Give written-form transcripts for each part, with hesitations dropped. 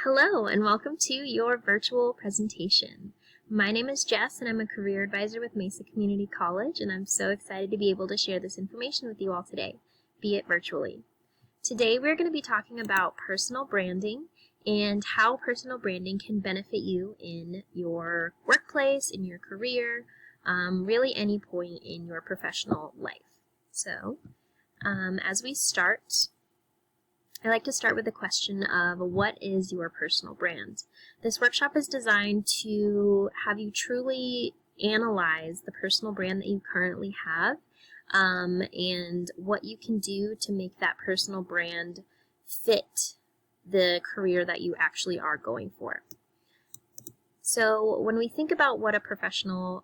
Hello and welcome to your virtual presentation. My name is Jess and I'm a career advisor with Mesa Community College, and I'm so excited to be able to share this information with you all today, be it virtually. Today we're going to be talking about personal branding and how personal branding can benefit you in your workplace, in your career, really any point in your professional life. So, as we start, I like to start with the question of what is your personal brand? This workshop is designed to have you truly analyze the personal brand that you currently have and what you can do to make that personal brand fit the career that you actually are going for. So when we think about what a personal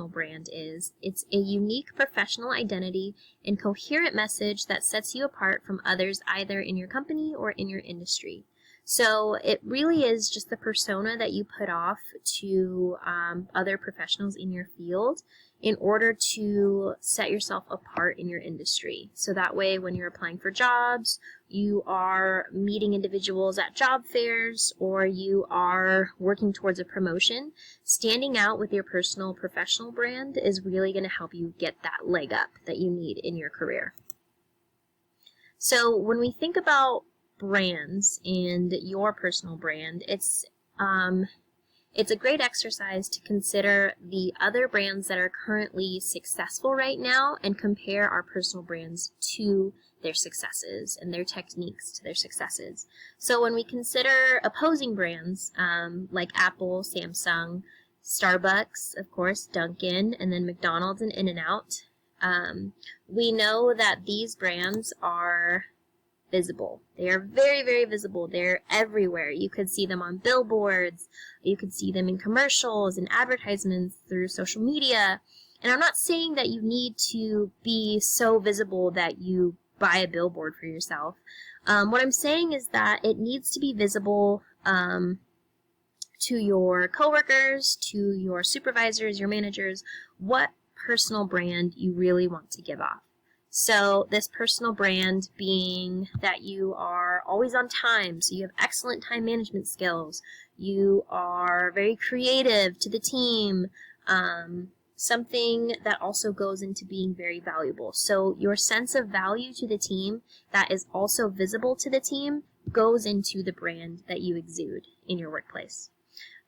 brand is, it's a unique professional identity and coherent message that sets you apart from others either in your company or in your industry. So it really is just the persona that you put off to other professionals in your field in order to set yourself apart in your industry. So that way when you're applying for jobs, you are meeting individuals at job fairs, or you are working towards a promotion, standing out with your personal professional brand is really going to help you get that leg up that you need in your career. So when we think about brands and your personal brand, it's a great exercise to consider the other brands that are currently successful right now and compare our personal brands to their successes and their techniques to their successes. So when we consider opposing brands like Apple, Samsung, Starbucks, of course, Dunkin', and then McDonald's and In-N-Out, we know that these brands are visible. They are very, very visible. They're everywhere. You could see them on billboards. You could see them in commercials and advertisements through social media. And I'm not saying that you need to be so visible that you buy a billboard for yourself. What I'm saying is that it needs to be visible to your coworkers, to your supervisors, your managers, what personal brand you really want to give off. So this personal brand being that you are always on time, so you have excellent time management skills, you are very creative to the team, something that also goes into being very valuable. So your sense of value to the team that is also visible to the team goes into the brand that you exude in your workplace.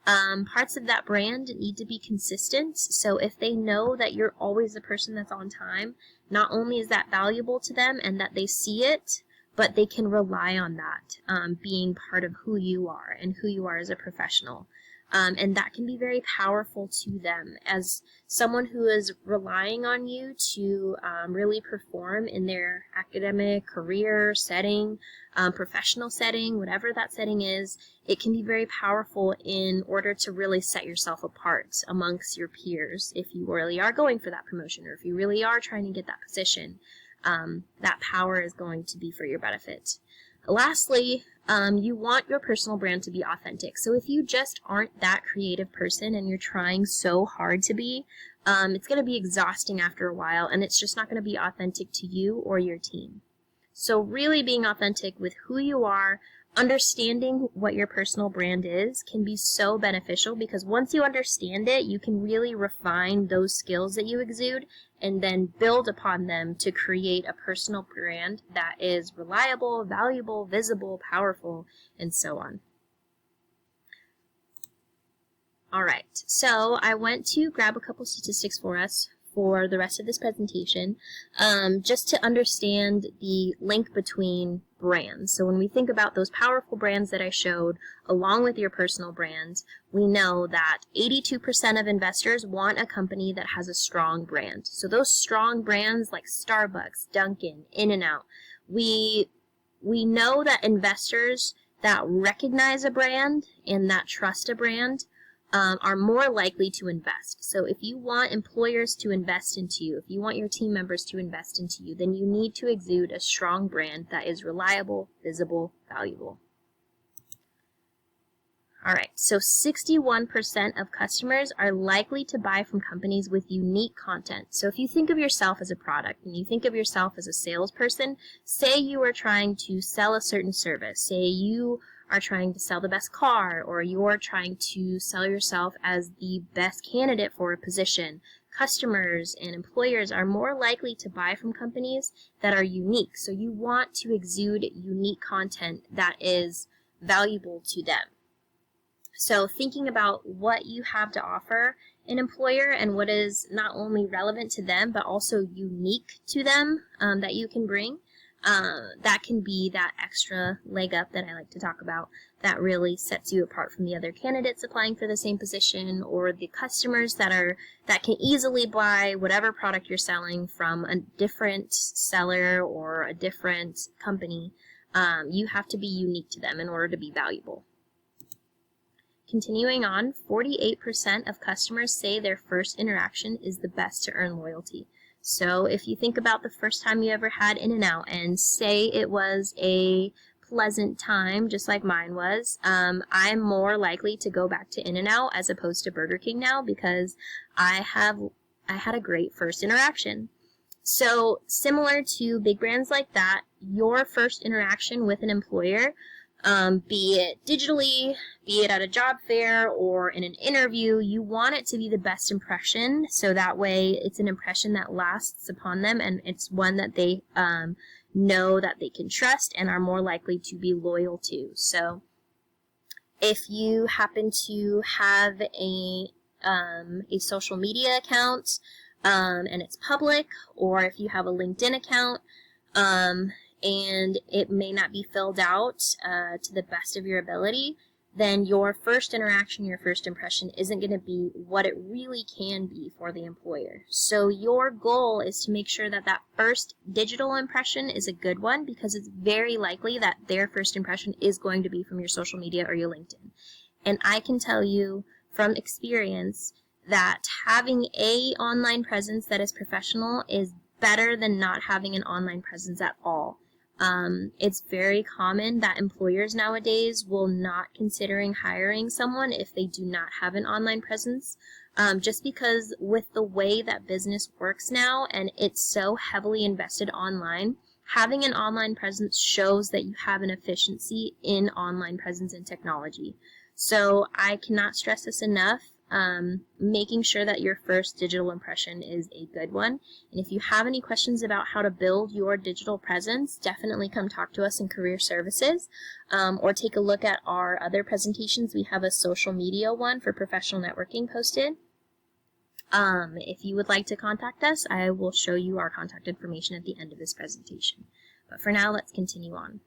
Parts of that brand need to be consistent, so if they know that you're always the person that's on time, not only is that valuable to them and that they see it, but they can rely on that being part of who you are and who you are as a professional. And that can be very powerful to them as someone who is relying on you to really perform in their academic, career setting, professional setting, whatever that setting is. It can be very powerful in order to really set yourself apart amongst your peers if you really are going for that promotion or if you really are trying to get that position. That power is going to be for your benefit. Lastly, you want your personal brand to be authentic. So if you just aren't that creative person and you're trying so hard to be, it's going to be exhausting after a while, and it's just not going to be authentic to you or your team. So really being authentic with who you are, understanding what your personal brand is can be so beneficial, because once you understand it, you can really refine those skills that you exude and then build upon them to create a personal brand that is reliable, valuable, visible, powerful, and so on. All right, so I went to grab a couple statistics for us for the rest of this presentation, just to understand the link between brands. So when we think about those powerful brands that I showed, along with your personal brand, we know that 82% of investors want a company that has a strong brand. So those strong brands like Starbucks, Dunkin', In-N-Out, we know that investors that recognize a brand and that trust a brand are more likely to invest. So if you want employers to invest into you, if you want your team members to invest into you, then you need to exude a strong brand that is reliable, visible, valuable. All right, so 61% of customers are likely to buy from companies with unique content. So if you think of yourself as a product and you think of yourself as a salesperson, say you are trying to sell a certain service, say you are trying to sell the best car, or you're trying to sell yourself as the best candidate for a position, customers and employers are more likely to buy from companies that are unique. So you want to exude unique content that is valuable to them. So thinking about what you have to offer an employer and what is not only relevant to them but also unique to them that you can bring, that can be that extra leg up that I like to talk about that really sets you apart from the other candidates applying for the same position, or the customers that can easily buy whatever product you're selling from a different seller or a different company. You have to be unique to them in order to be valuable. Continuing on, 48% of customers say their first interaction is the best to earn loyalty. So if you think about the first time you ever had In-N-Out and say it was a pleasant time, just like mine was, I'm more likely to go back to In-N-Out as opposed to Burger King now because I had a great first interaction. So similar to big brands like that, your first interaction with an employer, be it digitally, be it at a job fair or in an interview, you want it to be the best impression, so that way it's an impression that lasts upon them and it's one that they know that they can trust and are more likely to be loyal to. So if you happen to have a social media account and it's public, or if you have a LinkedIn account, and it may not be filled out to the best of your ability, then your first interaction, your first impression isn't going to be what it really can be for the employer. So your goal is to make sure that that first digital impression is a good one, because it's very likely that their first impression is going to be from your social media or your LinkedIn. And I can tell you from experience that having an online presence that is professional is better than not having an online presence at all. It's very common that employers nowadays will not considering hiring someone if they do not have an online presence, just because with the way that business works now and it's so heavily invested online, having an online presence shows that you have an efficiency in online presence and technology. So I cannot stress this enough. Making sure that your first digital impression is a good one. And if you have any questions about how to build your digital presence, definitely come talk to us in Career Services, or take a look at our other presentations. We have a social media one for professional networking posted. If you would like to contact us, I will show you our contact information at the end of this presentation. But for now, let's continue on.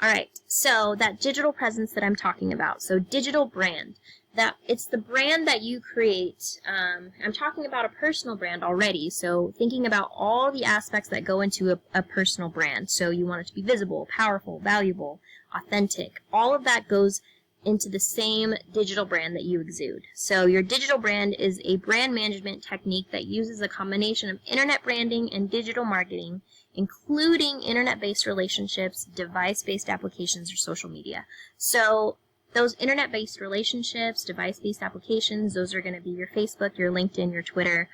Alright, so that digital presence that I'm talking about, so digital brand, that it's the brand that you create. I'm talking about a personal brand already, so thinking about all the aspects that go into a personal brand. So you want it to be visible, powerful, valuable, authentic. All of that goes into the same digital brand that you exude. So your digital brand is a brand management technique that uses a combination of internet branding and digital marketing, including internet-based relationships, device-based applications, or social media. So those internet-based relationships, device-based applications, those are going to be your Facebook, your LinkedIn, your Twitter,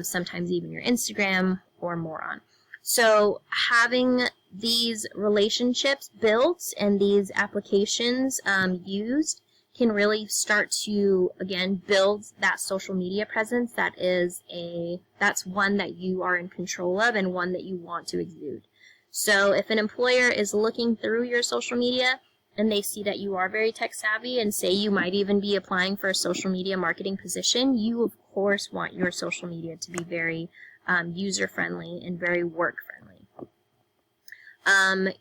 sometimes even your Instagram or more on. So having these relationships built and these applications used can really start to, again, build that social media presence that's one that you are in control of and one that you want to exude. So if an employer is looking through your social media and they see that you are very tech savvy and say you might even be applying for a social media marketing position, you of course want your social media to be very user-friendly and very work-friendly.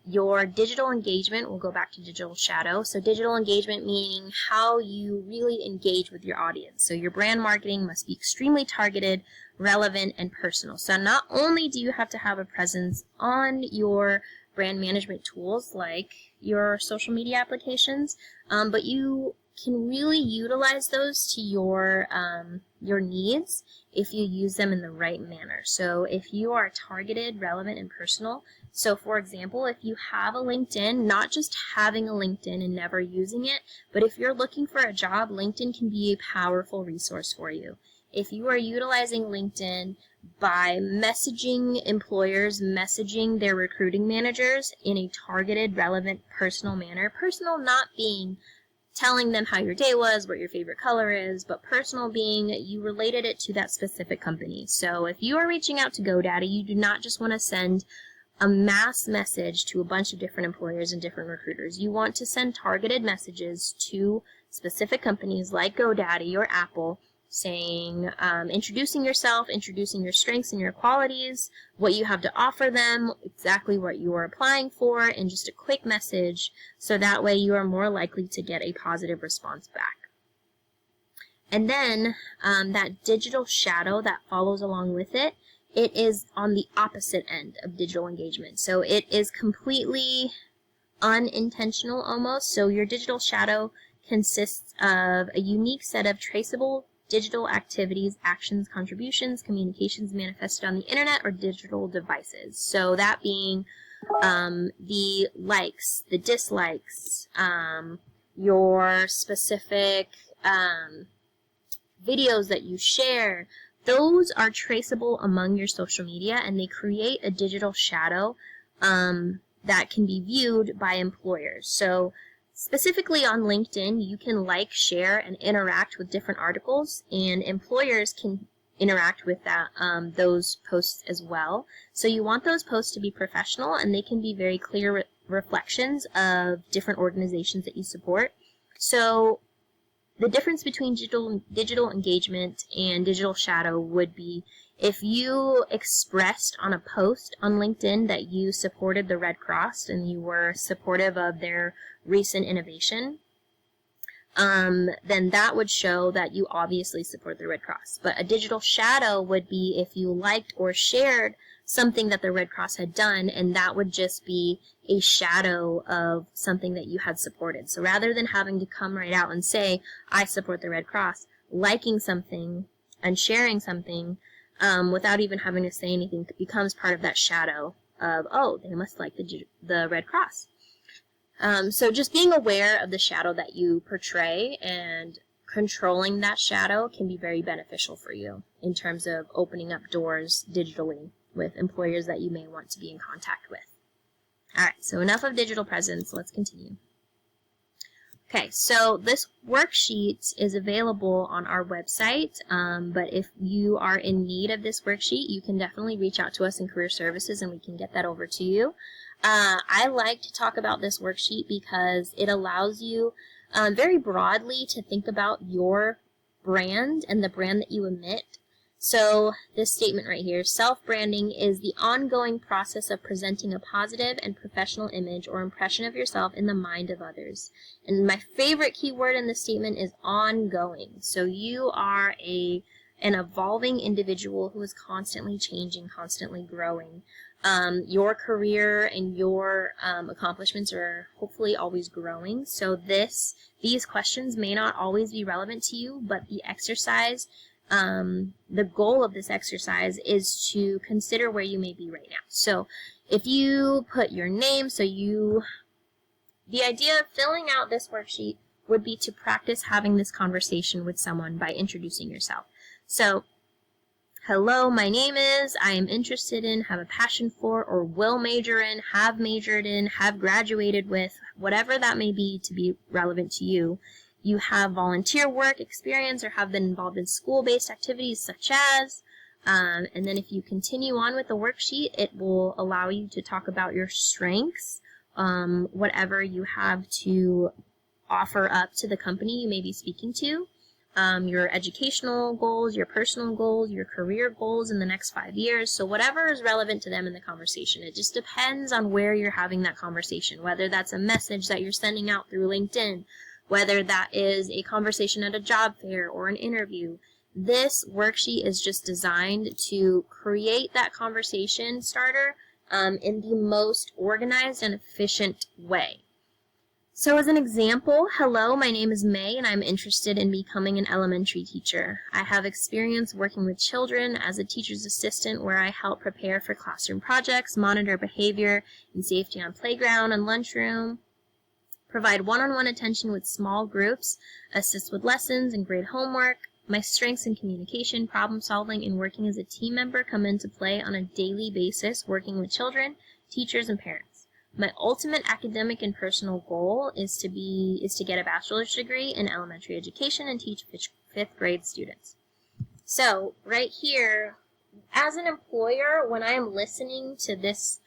Your digital engagement, we'll go back to digital shadow. So digital engagement meaning how you really engage with your audience. So your brand marketing must be extremely targeted, relevant, and personal. So not only do you have to have a presence on your brand management tools like your social media applications, but you can really utilize those to your needs if you use them in the right manner. So if you are targeted, relevant, and personal, so for example, if you have a LinkedIn, not just having a LinkedIn and never using it, but if you're looking for a job, LinkedIn can be a powerful resource for you. If you are utilizing LinkedIn by messaging employers, messaging their recruiting managers in a targeted, relevant, personal manner. Personal not being telling them how your day was, what your favorite color is, but personal being you related it to that specific company. So if you are reaching out to GoDaddy, you do not just want to send a mass message to a bunch of different employers and different recruiters. You want to send targeted messages to specific companies like GoDaddy or Apple, saying, introducing yourself, introducing your strengths and your qualities, what you have to offer them, exactly what you are applying for, and just a quick message, so that way you are more likely to get a positive response back. And then that digital shadow that follows along with it, it is on the opposite end of digital engagement. So it is completely unintentional almost. So your digital shadow consists of a unique set of traceable digital activities, actions, contributions, communications manifested on the internet or digital devices. So that being the likes, the dislikes, your specific videos that you share, those are traceable among your social media, and they create a digital shadow that can be viewed by employers. So specifically on LinkedIn, you can like, share, and interact with different articles, and employers can interact with that those posts as well. So you want those posts to be professional, and they can be very clear reflections of different organizations that you support. So the difference between digital engagement and digital shadow would be if you expressed on a post on LinkedIn that you supported the Red Cross and you were supportive of their recent innovation, then that would show that you obviously support the Red Cross. But a digital shadow would be if you liked or shared something that the Red Cross had done, and that would just be a shadow of something that you had supported. So rather than having to come right out and say, I support the Red Cross, liking something and sharing something without even having to say anything becomes part of that shadow of, oh, they must like the Red Cross. So just being aware of the shadow that you portray and controlling that shadow can be very beneficial for you in terms of opening up doors digitally with employers that you may want to be in contact with. All right, so enough of digital presence. Let's continue. Okay, so this worksheet is available on our website, but if you are in need of this worksheet, you can definitely reach out to us in Career Services and we can get that over to you. I like to talk about this worksheet because it allows you very broadly to think about your brand and the brand that you emit. So this statement right here, self-branding is the ongoing process of presenting a positive and professional image or impression of yourself in the mind of others. And my favorite key word in this statement is ongoing. So you are an evolving individual who is constantly changing, constantly growing. Your career and your accomplishments are hopefully always growing. So these questions may not always be relevant to you, but the exercise, the goal of this exercise is to consider where you may be right now. So if you put your name, the idea of filling out this worksheet would be to practice having this conversation with someone by introducing yourself. So, hello, my name is, I am interested in, have a passion for, or will major in, have majored in, have graduated with, whatever that may be to be relevant to you. You have volunteer work experience or have been involved in school-based activities such as, and then if you continue on with the worksheet, it will allow you to talk about your strengths, whatever you have to offer up to the company you may be speaking to, your educational goals, your personal goals, your career goals in the next 5 years. So whatever is relevant to them in the conversation. It just depends on where you're having that conversation, whether that's a message that you're sending out through LinkedIn, whether that is a conversation at a job fair or an interview. This worksheet is just designed to create that conversation starter in the most organized and efficient way. So as an example, hello, my name is May and I'm interested in becoming an elementary teacher. I have experience working with children as a teacher's assistant where I help prepare for classroom projects, monitor behavior and safety on playground and lunchroom, provide one-on-one attention with small groups, assist with lessons and grade homework, My strengths in communication, problem solving, and working as a team member come into play on a daily basis working with children, teachers, and parents. My ultimate academic and personal goal is to get a bachelor's degree in elementary education and teach fifth grade students. So right here, as an employer, when I am listening to this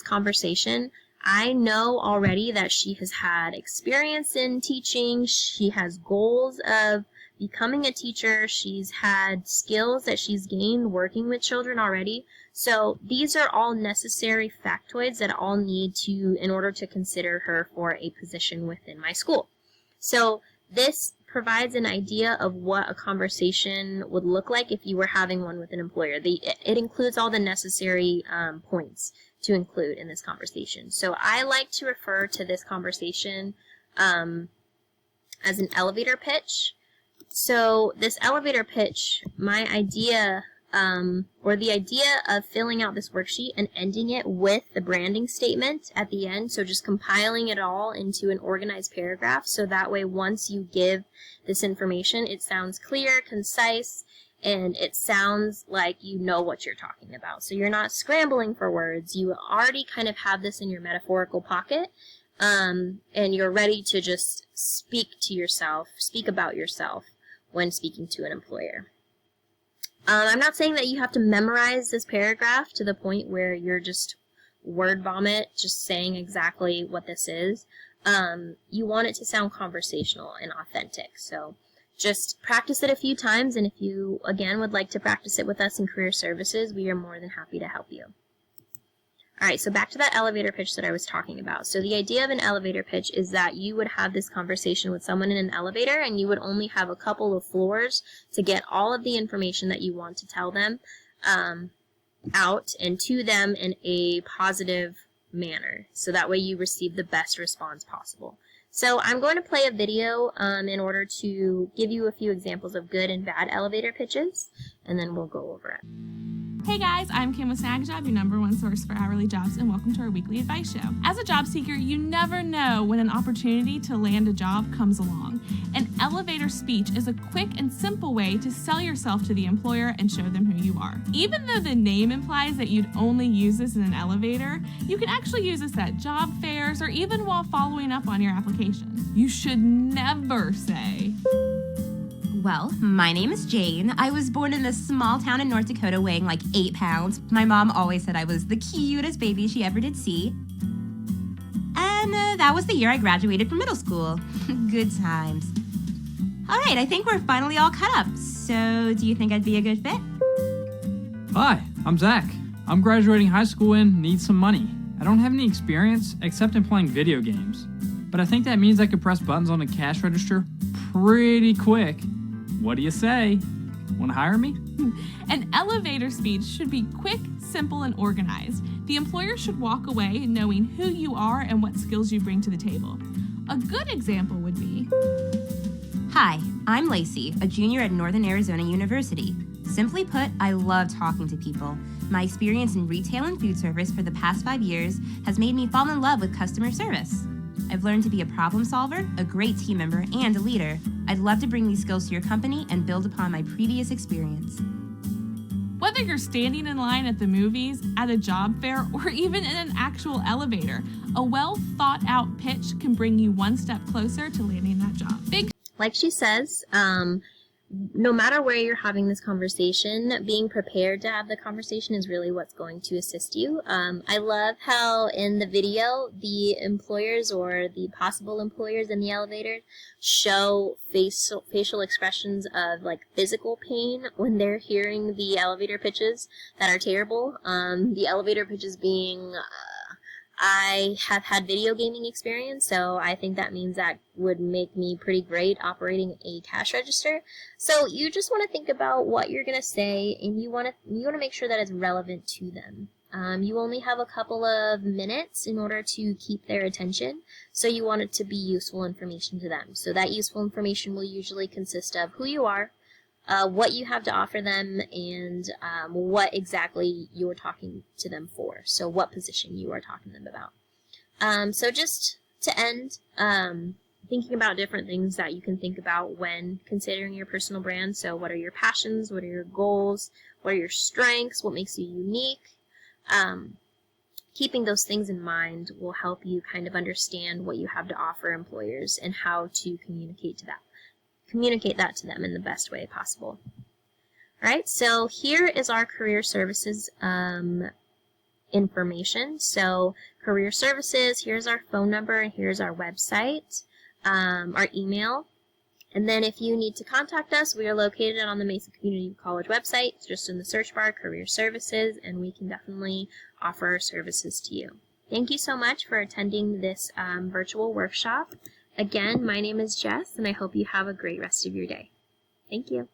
conversation, I know already that she has had experience in teaching. She has goals of becoming a teacher. She's had skills that she's gained working with children already. So these are all necessary factoids that all need to, in order to consider her for a position within my school. So this provides an idea of what a conversation would look like if you were having one with an employer. It includes all the necessary points to include in this conversation. So I like to refer to this conversation as an elevator pitch. So this elevator pitch, my idea, or the idea of filling out this worksheet and ending it with the branding statement at the end, so just compiling it all into an organized paragraph, so that way once you give this information, it sounds clear, concise, and it sounds like you know what you're talking about. So you're not scrambling for words. You already kind of have this in your metaphorical pocket, and you're ready to just speak about yourself when speaking to an employer. I'm not saying that you have to memorize this paragraph to the point where you're just word vomit, just saying exactly what this is. You want it to sound conversational and authentic. So just practice it a few times, and if you, again, would like to practice it with us in Career Services, we are more than happy to help you. All right, so back to that elevator pitch that I was talking about. So the idea of an elevator pitch is that you would have this conversation with someone in an elevator, and you would only have a couple of floors to get all of the information that you want to tell them out and to them in a positive manner. So that way you receive the best response possible. So I'm going to play a video in order to give you a few examples of good and bad elevator pitches, and then we'll go over it. Hey guys, I'm Kim with SnagJob, your #1 source for hourly jobs, and welcome to our weekly advice show. As a job seeker, you never know when an opportunity to land a job comes along. An elevator speech is a quick and simple way to sell yourself to the employer and show them who you are. Even though the name implies that you'd only use this in an elevator, you can actually use this at job fairs or even while following up on your application. You should never say, well, my name is Jane. I was born in a small town in North Dakota weighing like 8 pounds. My mom always said I was the cutest baby she ever did see. And that was the year I graduated from middle school. Good times. All right, I think we're finally all caught up. So do you think I'd be a good fit? Hi, I'm Zach. I'm graduating high school and need some money. I don't have any experience except in playing video games, but I think that means I could press buttons on the cash register pretty quick. What do you say? Want to hire me? An elevator speech should be quick, simple, and organized. The employer should walk away knowing who you are and what skills you bring to the table. A good example would be, Hi, I'm Lacey, a junior at Northern Arizona University. Simply put, I love talking to people. My experience in retail and food service for the past 5 years has made me fall in love with customer service. I've learned to be a problem solver, a great team member, and a leader. I'd love to bring these skills to your company and build upon my previous experience. whether you're standing in line at the movies, at a job fair, or even in an actual elevator, a well thought out pitch can bring you one step closer to landing that job. Like she says, no matter where you're having this conversation, being prepared to have the conversation is really what's going to assist you. I love how in the video, the employers or the possible employers in the elevator show facial expressions of like physical pain when they're hearing the elevator pitches that are terrible. The elevator pitches being, I have had video gaming experience, so I think that means that would make me pretty great operating a cash register. So you just want to think about what you're going to say, and you want to make sure that it's relevant to them. You only have a couple of minutes in order to keep their attention, so you want it to be useful information to them. So that useful information will usually consist of who you are, what you have to offer them, and what exactly you're talking to them for. So what position you are talking to them about. So just to end, thinking about different things that you can think about when considering your personal brand. So what are your passions? What are your goals? What are your strengths? What makes you unique? Keeping those things in mind will help you kind of understand what you have to offer employers and how to communicate that to them in the best way possible. All right, so here is our career services information. So career services, here's our phone number, and here's our website, our email. And then if you need to contact us, we are located on the Mesa Community College website. It's just in the search bar, career services, and we can definitely offer our services to you. Thank you so much for attending this virtual workshop. Again, my name is Jess, and I hope you have a great rest of your day. Thank you.